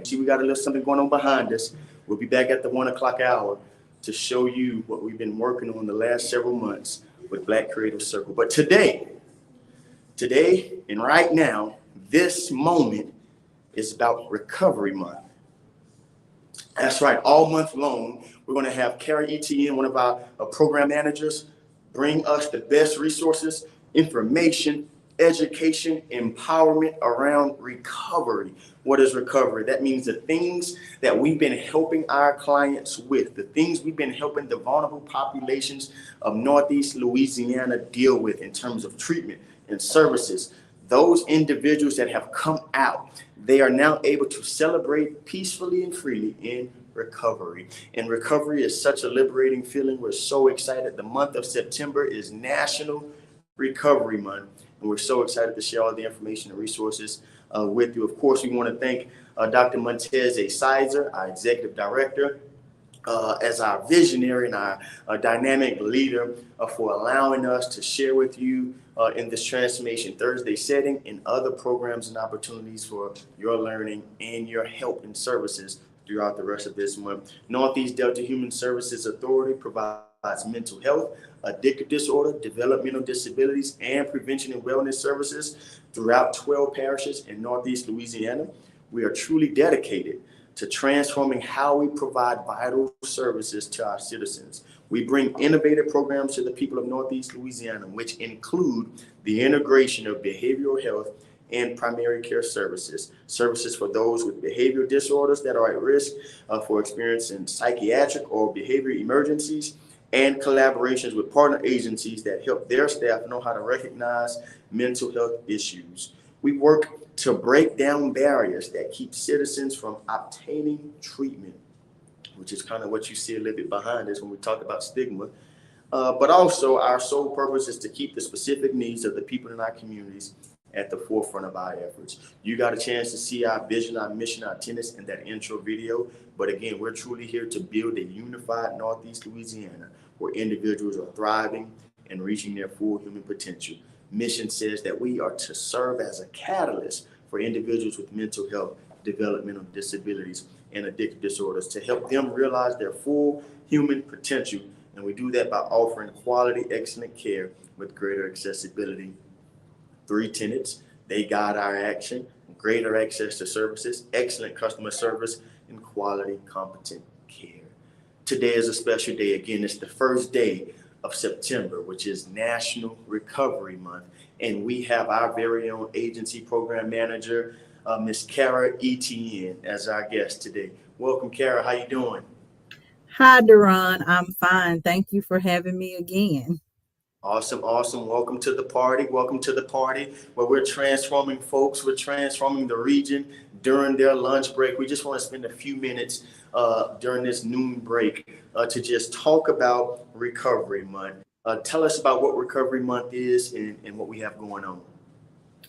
See, we got a little something going on behind us. We'll be back at the 1 o'clock hour to show you what we've been working on the last several months with Black Creative Circle. But today and right now, this moment is about Recovery Month. That's right. All month long, we're going to have Carrie Etienne, one of our program managers, bring us the best resources, information, education, empowerment around recovery. What is recovery? That means the things that we've been helping our clients with, the things we've been helping the vulnerable populations of Northeast Louisiana deal with in terms of treatment and services. Those individuals that have come out, they are now able to celebrate peacefully and freely in recovery. And recovery is such a liberating feeling. We're so excited. The month of September is National Recovery Month, and we're so excited to share all the information and resources with you. Of course, we want to thank Dr. Montez A. Sizer, our executive director, as our visionary and our dynamic leader, for allowing us to share with you in this Transformation Thursday setting and other programs and opportunities for your learning and your help and services throughout the rest of this month. Northeast Delta Human Services Authority provides mental health, addictive disorder, developmental disabilities, and prevention and wellness services throughout 12 parishes in Northeast Louisiana. We are truly dedicated to transforming how we provide vital services to our citizens. We bring innovative programs to the people of Northeast Louisiana, which include the integration of behavioral health and primary care services for those with behavioral disorders that are at risk for experiencing psychiatric or behavior emergencies, and collaborations with partner agencies that help their staff know how to recognize mental health issues. We work to break down barriers that keep citizens from obtaining treatment, which is kind of what you see a little bit behind us when we talk about stigma. But also our sole purpose is to keep the specific needs of the people in our communities at the forefront of our efforts. You got a chance to see our vision, our mission, our tenets in that intro video. But again, we're truly here to build a unified Northeast Louisiana where individuals are thriving and reaching their full human potential. Mission says that we are to serve as a catalyst for individuals with mental health, developmental disabilities, and addictive disorders to help them realize their full human potential. And we do that by offering quality, excellent care with greater accessibility. 3 tenets, they guide our action: greater access to services, excellent customer service, and quality, competent care. Today is a special day. Again, it's the first day of September, which is National Recovery Month. And we have our very own agency program manager, Miss Kara Etienne, as our guest today. Welcome, Kara. How you doing? Hi, Duran. I'm fine. Thank you for having me again. Awesome. Welcome to the party. Welcome to the party where we're transforming folks. We're transforming the region during their lunch break. We just want to spend a few minutes during this noon break to just talk about Recovery Month. Tell us about what Recovery Month is and what we have going on.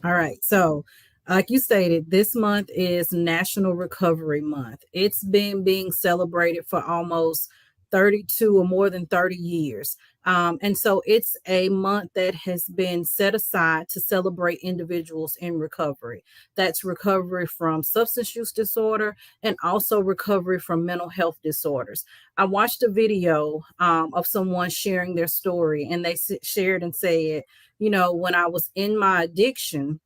All right. So, like you stated, this month is National Recovery Month. It's been being celebrated for almost 32 or more than 30 years. And so it's a month that has been set aside to celebrate individuals in recovery. That's recovery from substance use disorder and also recovery from mental health disorders. I watched a video of someone sharing their story, and they shared and said, when I was in my addiction,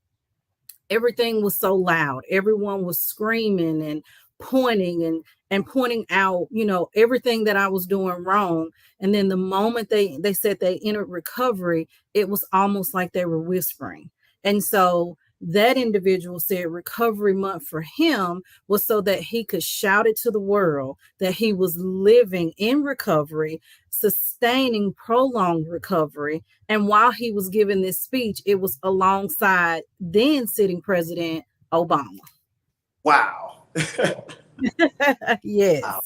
everything was so loud. Everyone was screaming and pointing and pointing out, everything that I was doing wrong. And then the moment they said they entered recovery, it was almost like they were whispering. And so that individual said Recovery Month for him was so that he could shout it to the world that he was living in recovery, sustaining prolonged recovery. And while he was giving this speech, it was alongside then sitting President Obama. Wow. Yes. Wow.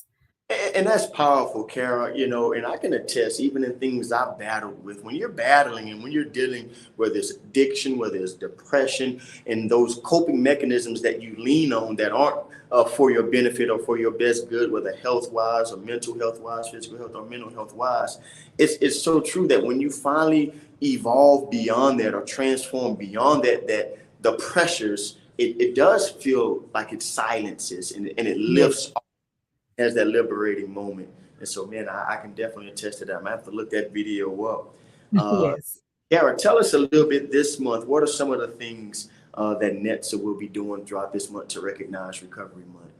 And that's powerful, Kara, and I can attest, even in things I've battled with, when you're battling and when you're dealing, whether it's addiction, whether it's depression, and those coping mechanisms that you lean on that aren't for your benefit or for your best good, whether health-wise or mental health-wise, physical health or mental health-wise, it's so true that when you finally evolve beyond that or transform beyond that the pressures, it does feel like it silences and it Yes. lifts off, has that liberating moment. And so, man, I can definitely attest to that. I have to look that video up. Yes. Kara, tell us a little bit this month. What are some of the things that NETSA will be doing throughout this month to recognize Recovery Month?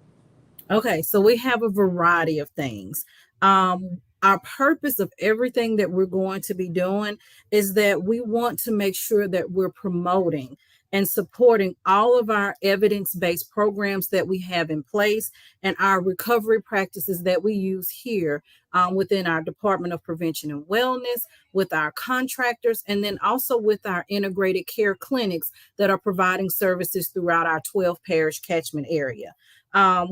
Okay, so we have a variety of things. Our purpose of everything that we're going to be doing is that we want to make sure that we're promoting and supporting all of our evidence-based programs that we have in place and our recovery practices that we use here within our Department of Prevention and Wellness, with our contractors, and then also with our integrated care clinics that are providing services throughout our 12 parish catchment area.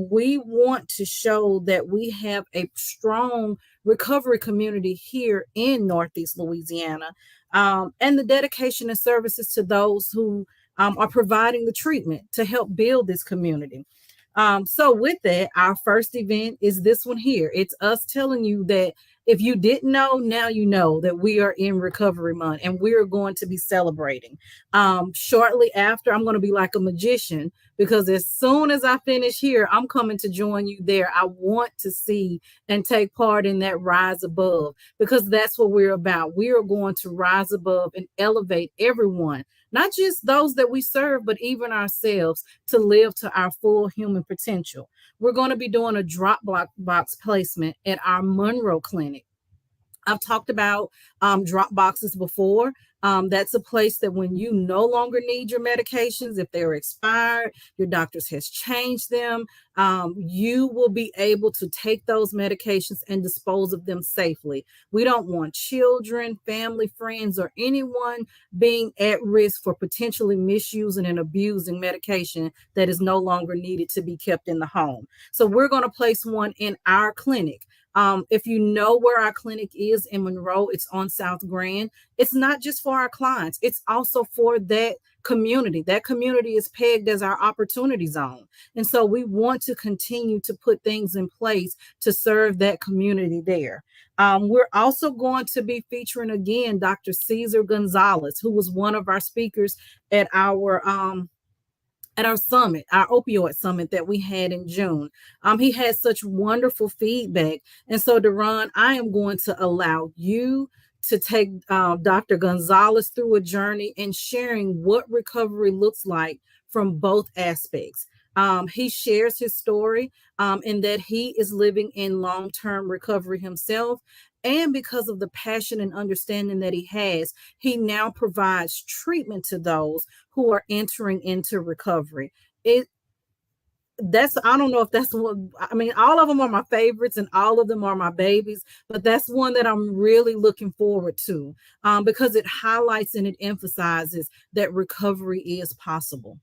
We want to show that we have a strong recovery community here in Northeast Louisiana, and the dedication and services to those who are providing the treatment to help build this community. So with that, our first event is this one here. It's us telling you that if you didn't know, now you know that we are in Recovery Month and we're going to be celebrating. Shortly after, I'm going to be like a magician because as soon as I finish here, I'm coming to join you there. I want to see and take part in that rise above because that's what we're about. We are going to rise above and elevate everyone, not just those that we serve, but even ourselves to live to our full human potential. We're going to be doing a drop box placement at our Monroe Clinic. I've talked about drop boxes before. That's a place that when you no longer need your medications, if they're expired, your doctors has changed them, you will be able to take those medications and dispose of them safely. We don't want children, family, friends, or anyone being at risk for potentially misusing and abusing medication that is no longer needed to be kept in the home. So we're going to place one in our clinic. If you know where our clinic is in Monroe, it's on South Grand. It's not just for our clients, it's also for that community. That community is pegged as our opportunity zone. And so we want to continue to put things in place to serve that community there. We're also going to be featuring again Dr. Cesar Gonzalez, who was one of our speakers at our summit, our opioid summit that we had in June. He had such wonderful feedback. And so, Deron, I am going to allow you to take Dr. Gonzalez through a journey and sharing what recovery looks like from both aspects. He shares his story in that he is living in long-term recovery himself. And because of the passion and understanding that he has, he now provides treatment to those who are entering into recovery. I don't know if that's one, I mean, all of them are my favorites and all of them are my babies, but that's one that I'm really looking forward to because it highlights and it emphasizes that recovery is possible.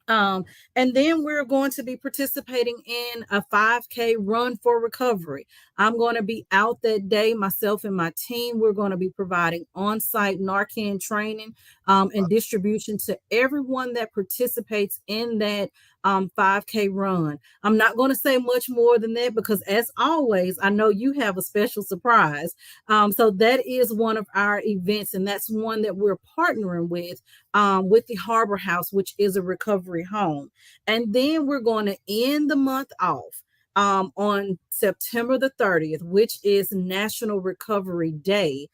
And then we're going to be participating in a 5K run for recovery. I'm going to be out that day, myself and my team. We're going to be providing on-site Narcan training and distribution to everyone that participates in that 5K run. I'm not going to say much more than that because, as always, I know you have a special surprise. So that is one of our events, and that's one that we're partnering with the Harbor House, which is a recovery home. And then we're going to end the month off on September the 30th, which is National Recovery Day.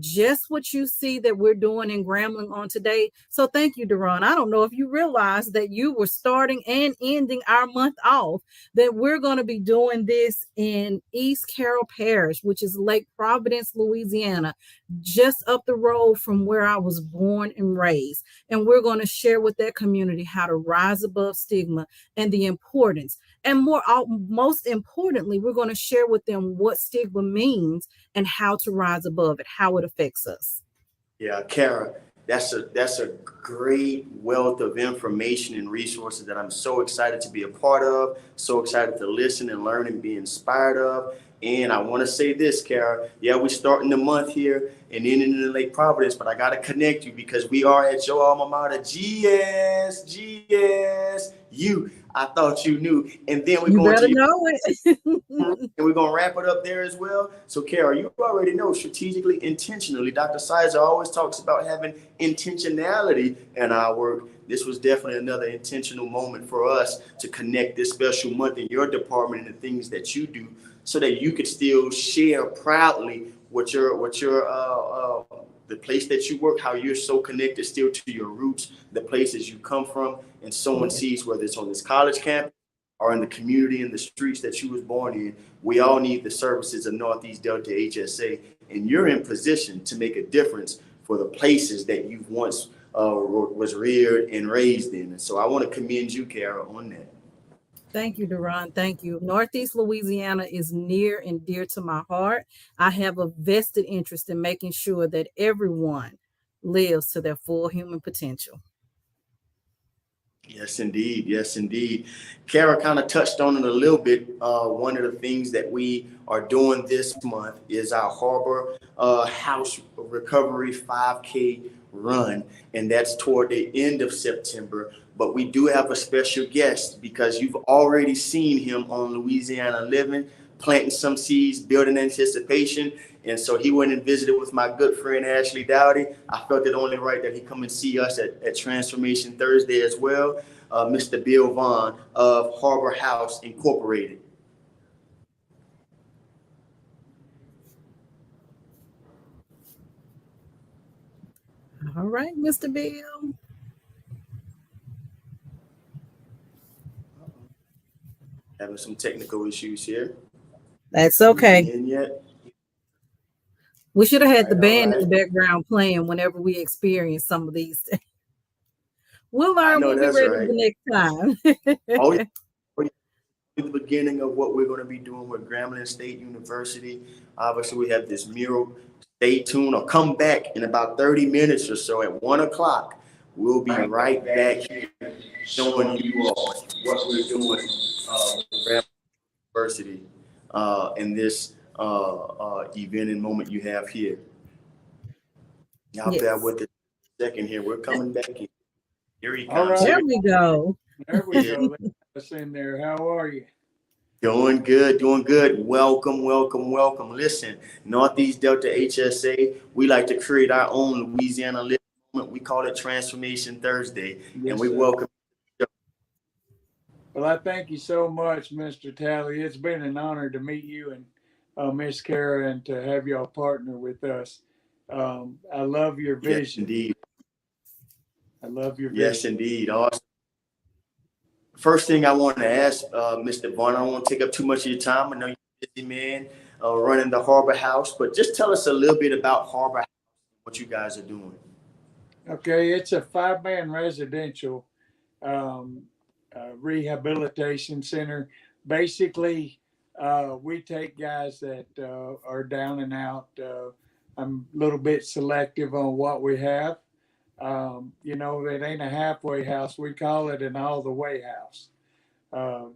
Just what you see that we're doing in Grambling on today. So thank you, Deron. I don't know if you realize that you were starting and ending our month off, that we're going to be doing this in East Carroll Parish, which is Lake Providence, Louisiana, just up the road from where I was born and raised. And we're going to share with that community how to rise above stigma and the importance. And most importantly, we're going to share with them what stigma means and how to rise above it, how it affects us. Yeah, Kara, that's a great wealth of information and resources that I'm so excited to be a part of, so excited to listen and learn and be inspired of. And I want to say this, Kara. Yeah, we're starting the month here and then in Lake Providence, but I got to connect you because we are at your alma mater, GSU. I thought you knew. And then we're You going better to your know it. and we're going to wrap it up there as well. So, Kara, you already know strategically, intentionally. Dr. Sizer always talks about having intentionality in our work. This was definitely another intentional moment for us to connect this special month in your department and the things that you do so that you could still share proudly the place that you work, how you're so connected still to your roots, the places you come from, and someone sees whether it's on this college campus or in the community, in the streets that you was born in. We all need the services of Northeast Delta HSA, and you're in position to make a difference for the places that you once was reared and raised in. And so I want to commend you, Kara, on that. Thank you, Duron. Thank you. Northeast Louisiana is near and dear to my heart. I have a vested interest in making sure that everyone lives to their full human potential. Yes, indeed. Yes, indeed. Kara kind of touched on it a little bit. One of the things that we are doing this month is our Harbor House Recovery 5K run, and that's toward the end of September. But we do have a special guest because you've already seen him on Louisiana Living, planting some seeds, building anticipation. And so he went and visited with my good friend Ashley Dowdy. I felt it only right that he come and see us at Transformation Thursday as well. Mr. Bill Vaughn of Harbor House Incorporated. All right, Mr. Bill. Having some technical issues here. That's okay. In yet? We should have had the All band right. in the background playing whenever we experience some of these. We'll I learn. know We'll be that's ready right. the next time. Oh, yeah. The beginning of what we're going to be doing with Grambling State University. Obviously, we have this mural. Stay tuned or come back in about 30 minutes or so at 1 o'clock. We'll be right back here showing you all what we're doing with Grambling University in this event and moment you have here. Y'all bear Yes. with us a second here. We're coming back in. Here he All comes. right. There we go. There we go. That's in there. How are you? Doing good, doing good. Welcome, welcome, welcome. Listen, Northeast Delta HSA, we like to create our own Louisiana Living Moment. We call it Transformation Thursday, Yes, and we sir. welcome. Well, I thank you so much, Mr. Talley. It's been an honor to meet you and Miss Kara and to have y'all partner with us. I love your Yes, vision. indeed. I love your Yes, vision. indeed. Awesome. First thing I want to ask, Mr. Vaughn, I don't want to take up too much of your time. I know you're a busy man running the Harbor House, but just tell us a little bit about Harbor House, what you guys are doing. Okay, it's a 5-man residential um, rehabilitation center. Basically, we take guys that are down and out. I'm a little bit selective on what we have. It ain't a halfway house. We call it an all the way house.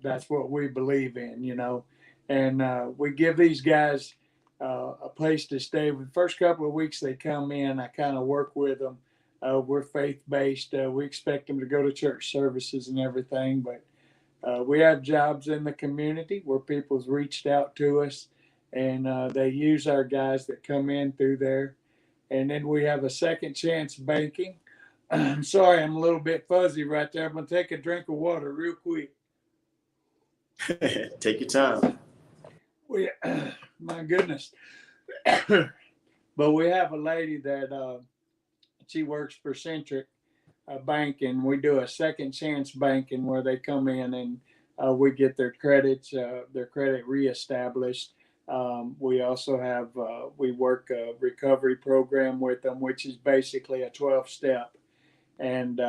That's what we believe in. And we give these guys a place to stay. The first couple of weeks they come in, I kind of work with them. We're faith based. We expect them to go to church services and everything, but we have jobs in the community where people's reached out to us and they use our guys that come in through there. And then we have a second chance banking. I'm sorry, I'm a little bit fuzzy right there. I'm going to take a drink of water real quick. Take your time. My goodness. But we have a lady that she works for Centric Banking. We do a second chance banking where they come in and we get their credits, their credit reestablished. We also have, we work a recovery program with them, which is basically a 12-step. And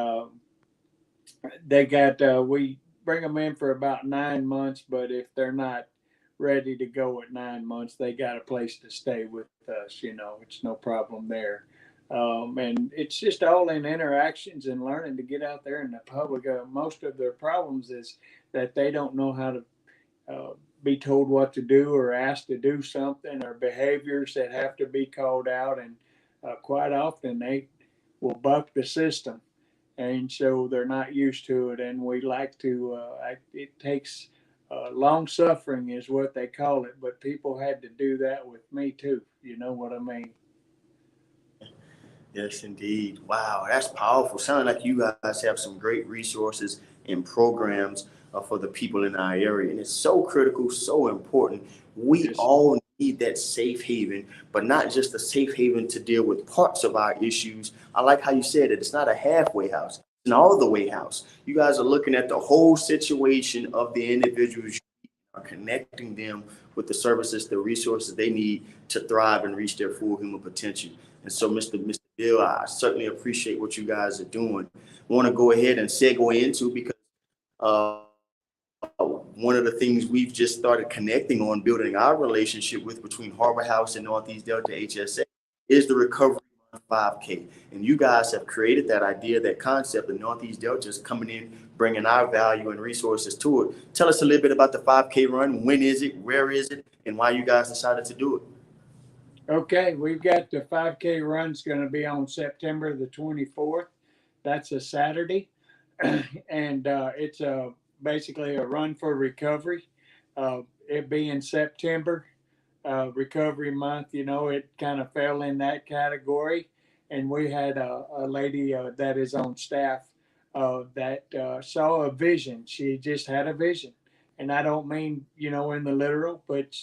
we bring them in for about 9 months, but if they're not ready to go at 9 months, they got a place to stay with us. It's no problem there. And it's just all in interactions and learning to get out there in the public. Most of their problems is that they don't know how to be told what to do or asked to do something, or behaviors that have to be called out. And quite often they will buck the system. and so they're not used to it. And we like to. It takes long suffering, is what they call it. But people had to do that with me too. You know what I mean? Yes, indeed. Wow, that's powerful. Sounds like you guys have some great resources and programs for the people in our area. And it's so critical, so important. We Yes. all need that safe haven, but not just a safe haven to deal with parts of our issues. I like how you said it. It's not a halfway house, it's an all the way house. You guys are looking at the whole situation of the individuals, are connecting them with the services, the resources they need to thrive and reach their full human potential. And so, Mr. Bill, I certainly appreciate what you guys are doing. I want to go ahead and segue into, because uh, one of the things we've just started connecting on, building our relationship with, between Harbor House and Northeast Delta HSA, is the Recovery Month 5K. And you guys have created that idea, that concept, of Northeast Delta is coming in, bringing our value and resources to it. Tell us a little bit about the 5K run. When is it? Where is it? And why you guys decided to do it? Okay, we've got the 5K run's going to be on September the 24th. That's a Saturday, and it's basically a run for recovery. It being September, recovery month, it kind of fell in that category. And we had a lady that is on staff that saw a vision. She just had a vision. And I don't mean, in the literal, but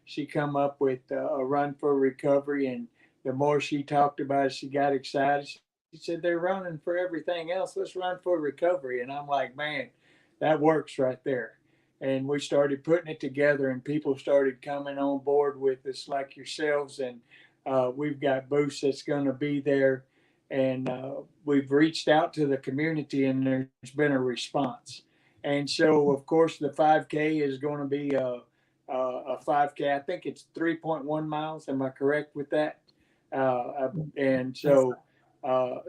she come up with a run for recovery. And the more she talked about it, she got excited. She said, they're running for everything else. Let's run for recovery. And I'm like, man, that works right there. And we started putting it together, and people started coming on board with us, like yourselves. And we've got booths that's going to be there, and we've reached out to the community, and there's been a response. And so, of course, the 5K is going to be a 5K. I think it's 3.1 miles. Am I correct with that? And so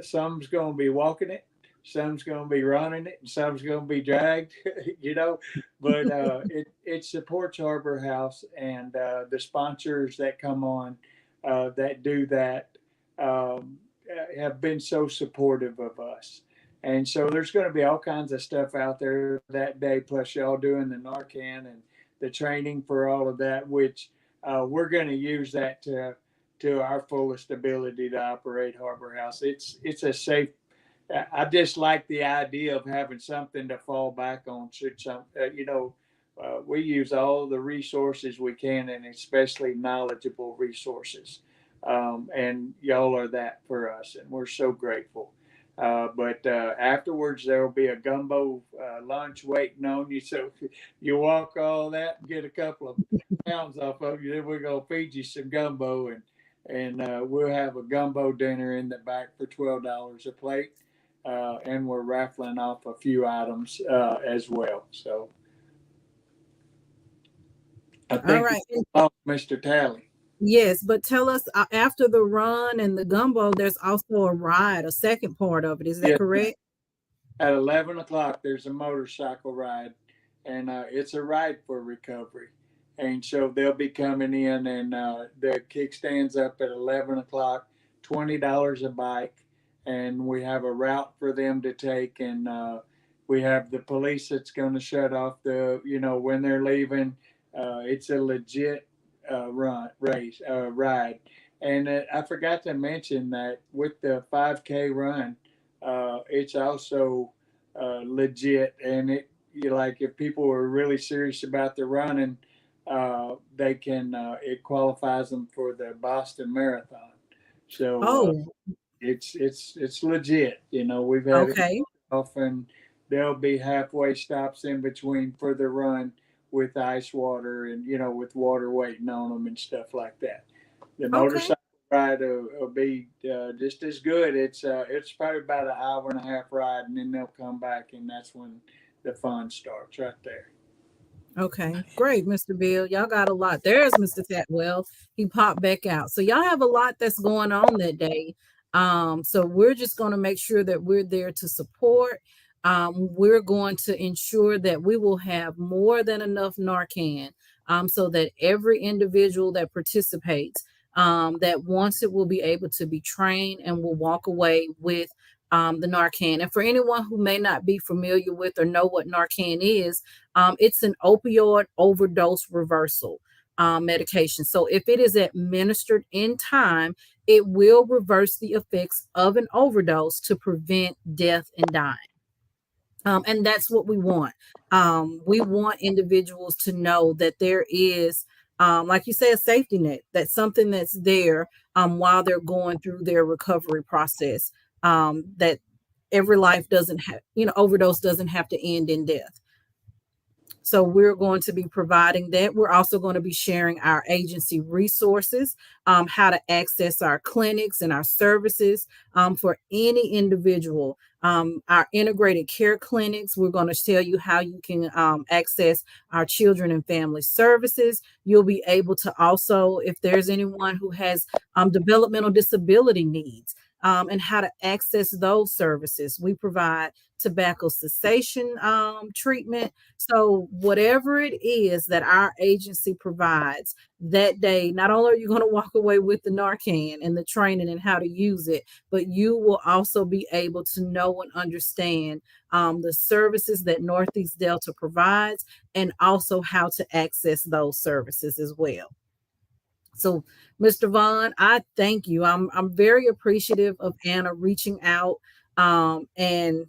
some's going to be walking it, some's going to be running it, and some's going to be dragged, But it supports Harbor House, and the sponsors that come on that do that have been so supportive of us. And so there's going to be all kinds of stuff out there that day, plus y'all doing the Narcan and the training for all of that, which we're going to use that to our fullest ability to operate Harbor House. It's a safe. I just like the idea of having something to fall back on. Should some, we use all the resources we can, and especially knowledgeable resources. And y'all are that for us, and we're so grateful. But afterwards, there will be a gumbo lunch waiting on you. So you walk all that and get a couple of pounds off of you. Then we're going to feed you some gumbo, and we'll have a gumbo dinner in the back for $12 a plate. And we're raffling off a few items as well. So I All think right. we lost Mr. Talley. Yes, but tell us, after the run and the gumbo, there's also a ride, a second part of it. Is that Yes, correct? at 11 o'clock, there's a motorcycle ride, and it's a ride for recovery. And so they'll be coming in, and the kickstand's up at 11 o'clock, $20 a bike. And we have a route for them to take. And we have the police that's going to shut off when they're leaving. It's a legit ride. And I forgot to mention that with the 5K run, it's also legit, and like if people are really serious about the running, they can it qualifies them for the Boston Marathon. So Oh, it's legit. We've had it okay. often. There'll be halfway stops in between for the run with ice water and with water waiting on them and stuff like that. The Okay. motorcycle ride will be just as good. It's probably about an hour and a half ride, and then they'll come back, and that's when the fun starts right there. Okay, great, Mr. Bill. Y'all got a lot. There's Mr. Tatwell. He popped back out. So y'all have a lot that's going on that day. So we're just going to make sure that we're there to support. We're going to ensure that we will have more than enough Narcan, so that every individual that participates, that wants it, will be able to be trained and will walk away with the Narcan. And for anyone who may not be familiar with or know what Narcan is, it's an opioid overdose reversal medication. So if it is administered in time, it will reverse the effects of an overdose to prevent death and dying. And that's what we want. We want individuals to know that there is, like you say, a safety net, that's something that's there while they're going through their recovery process, that every life doesn't have, overdose doesn't have to end in death. So we're going to be providing that. We're also going to be sharing our agency resources, how to access our clinics and our services for any individual. Our integrated care clinics, we're going to tell you how you can access our children and family services. You'll be able to also, if there's anyone who has developmental disability needs, and how to access those services. We provide tobacco cessation treatment. So whatever it is that our agency provides that day, not only are you going to walk away with the Narcan and the training and how to use it, but you will also be able to know and understand the services that Northeast Delta provides, and also how to access those services as well. So, Mr. Vaughn, I thank you. I'm very appreciative of Anna reaching out and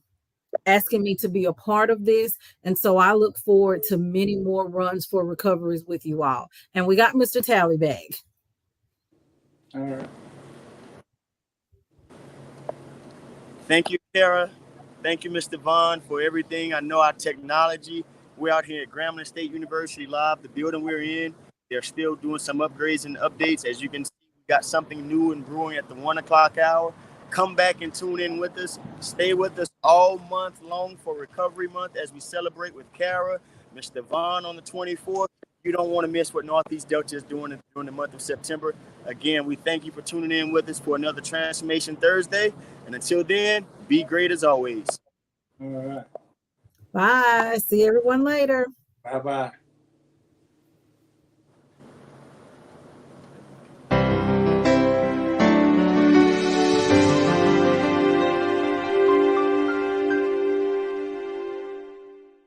asking me to be a part of this. And so I look forward to many more runs for recoveries with you all. And we got Mr. Tallybag. All right. Thank you, Tara. Thank you, Mr. Vaughn, for everything. I know our technology. We're out here at Grambling State University Live, the building we're in. They're still doing some upgrades and updates. As you can see, we got something new and brewing at the 1 o'clock hour. Come back and tune in with us. Stay with us all month long for Recovery Month as we celebrate with Kara, Mr. Vaughn on the 24th. You don't want to miss what Northeast Delta is doing during the month of September. Again, we thank you for tuning in with us for another Transformation Thursday. And until then, be great as always. All right. Bye. See everyone later. Bye-bye.